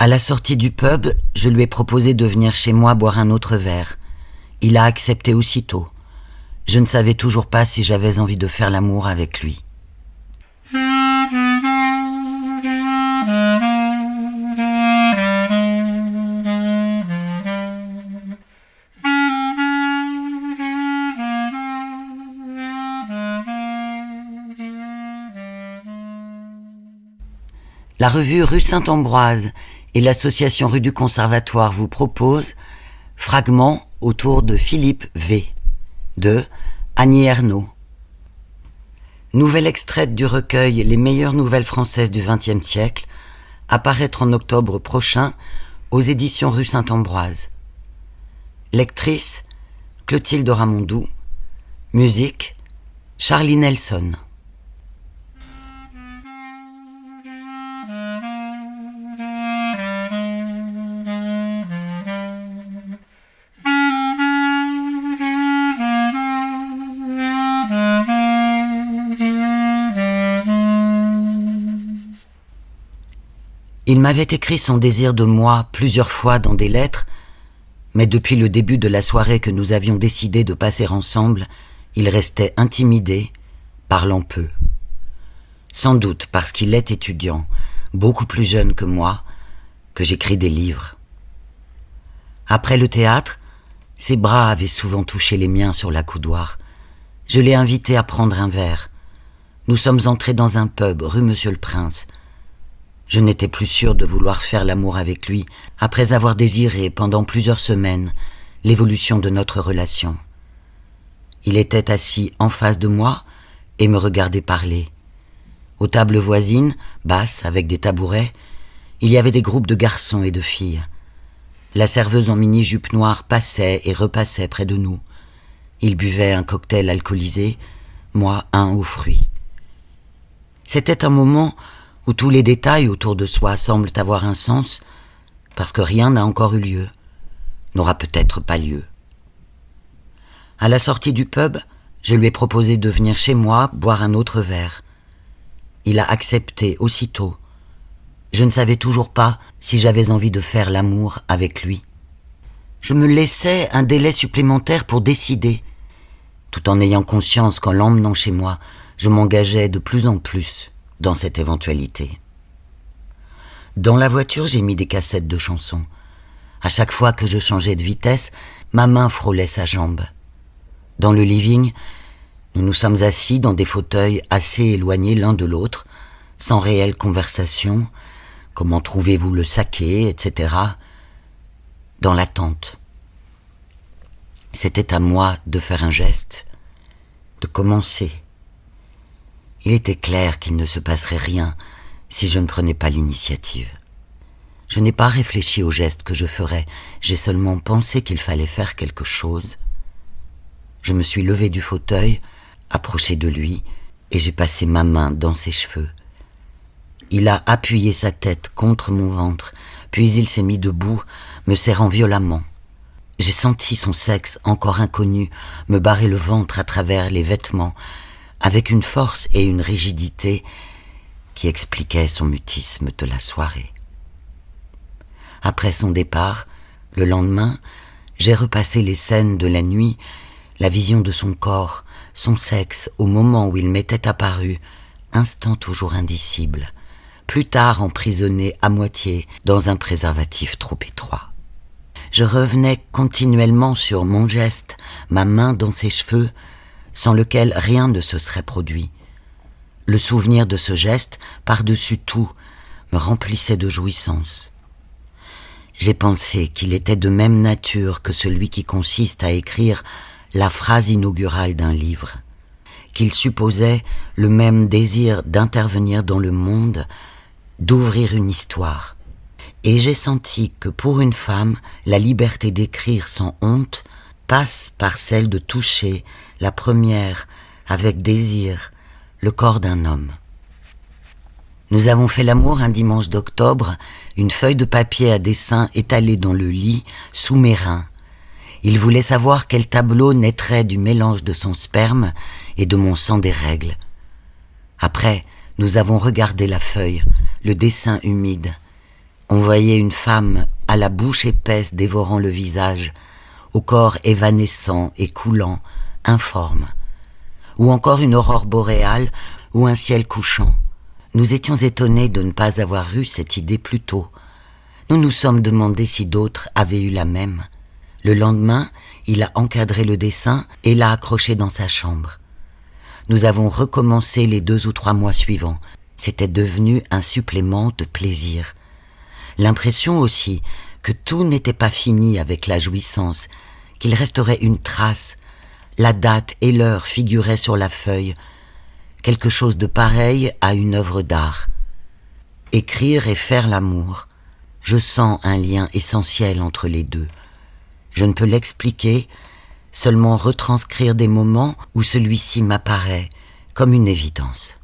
À la sortie du pub, je lui ai proposé de venir chez moi boire un autre verre. Il a accepté aussitôt. Je ne savais toujours pas si j'avais envie de faire l'amour avec lui. La revue Rue Saint-Ambroise et l'association Rue du Conservatoire vous proposent Fragments autour de Philippe V. de Annie Ernaux. Nouvelle extraite du recueil Les meilleures nouvelles françaises du XXe siècle, à paraître en octobre prochain aux éditions Rue Saint-Ambroise. Lectrice Clotilde Ramondou. Musique Charlie Nelson. Il m'avait écrit son désir de moi plusieurs fois dans des lettres, mais depuis le début de la soirée que nous avions décidé de passer ensemble, il restait intimidé, parlant peu. Sans doute parce qu'il est étudiant, beaucoup plus jeune que moi, que j'écris des livres. Après le théâtre, ses bras avaient souvent touché les miens sur l'accoudoir. Je l'ai invité à prendre un verre. Nous sommes entrés dans un pub, rue Monsieur-le-Prince. Je n'étais plus sûr de vouloir faire l'amour avec lui, après avoir désiré pendant plusieurs semaines l'évolution de notre relation. Il était assis en face de moi et me regardait parler. Aux tables voisines, basses avec des tabourets, il y avait des groupes de garçons et de filles. La serveuse en mini-jupe noire passait et repassait près de nous. Il buvait un cocktail alcoolisé, moi un aux fruits. C'était un moment où tous les détails autour de soi semblent avoir un sens, parce que rien n'a encore eu lieu, n'aura peut-être pas lieu. À la sortie du pub, je lui ai proposé de venir chez moi boire un autre verre. Il a accepté aussitôt. Je ne savais toujours pas si j'avais envie de faire l'amour avec lui. Je me laissais un délai supplémentaire pour décider, tout en ayant conscience qu'en l'emmenant chez moi, je m'engageais de plus en plus dans cette éventualité. Dans la voiture, j'ai mis des cassettes de chansons. À chaque fois que je changeais de vitesse, ma main frôlait sa jambe. Dans le living, nous nous sommes assis dans des fauteuils assez éloignés l'un de l'autre, sans réelle conversation, comment trouvez-vous le saké, etc., dans l'attente. C'était à moi de faire un geste, de commencer. Il était clair qu'il ne se passerait rien si je ne prenais pas l'initiative. Je n'ai pas réfléchi au geste que je ferais, j'ai seulement pensé qu'il fallait faire quelque chose. Je me suis levé du fauteuil, approché de lui, et j'ai passé ma main dans ses cheveux. Il a appuyé sa tête contre mon ventre, puis il s'est mis debout, me serrant violemment. J'ai senti son sexe encore inconnu me barrer le ventre à travers les vêtements, avec une force et une rigidité qui expliquaient son mutisme de la soirée. Après son départ, le lendemain, j'ai repassé les scènes de la nuit, la vision de son corps, son sexe au moment où il m'était apparu, instant toujours indicible, plus tard emprisonné à moitié dans un préservatif trop étroit. Je revenais continuellement sur mon geste, ma main dans ses cheveux, sans lequel rien ne se serait produit. Le souvenir de ce geste, par-dessus tout, me remplissait de jouissance. J'ai pensé qu'il était de même nature que celui qui consiste à écrire la phrase inaugurale d'un livre, qu'il supposait le même désir d'intervenir dans le monde, d'ouvrir une histoire. Et j'ai senti que pour une femme, la liberté d'écrire sans honte passe par celle de toucher, la première, avec désir, le corps d'un homme. Nous avons fait l'amour un dimanche d'octobre, une feuille de papier à dessin étalée dans le lit, sous mes reins. Il voulait savoir quel tableau naîtrait du mélange de son sperme et de mon sang des règles. Après, nous avons regardé la feuille, le dessin humide. On voyait une femme à la bouche épaisse dévorant le visage, au corps évanescent et coulant, informe. Ou encore une aurore boréale ou un ciel couchant. Nous étions étonnés de ne pas avoir eu cette idée plus tôt. Nous nous sommes demandé si d'autres avaient eu la même. Le lendemain, il a encadré le dessin et l'a accroché dans sa chambre. Nous avons recommencé les 2 ou 3 mois suivants. C'était devenu un supplément de plaisir. L'impression aussi que tout n'était pas fini avec la jouissance, qu'il resterait une trace. La date et l'heure figuraient sur la feuille. Quelque chose de pareil à une œuvre d'art. Écrire et faire l'amour. Je sens un lien essentiel entre les deux. Je ne peux l'expliquer, seulement retranscrire des moments où celui-ci m'apparaît comme une évidence.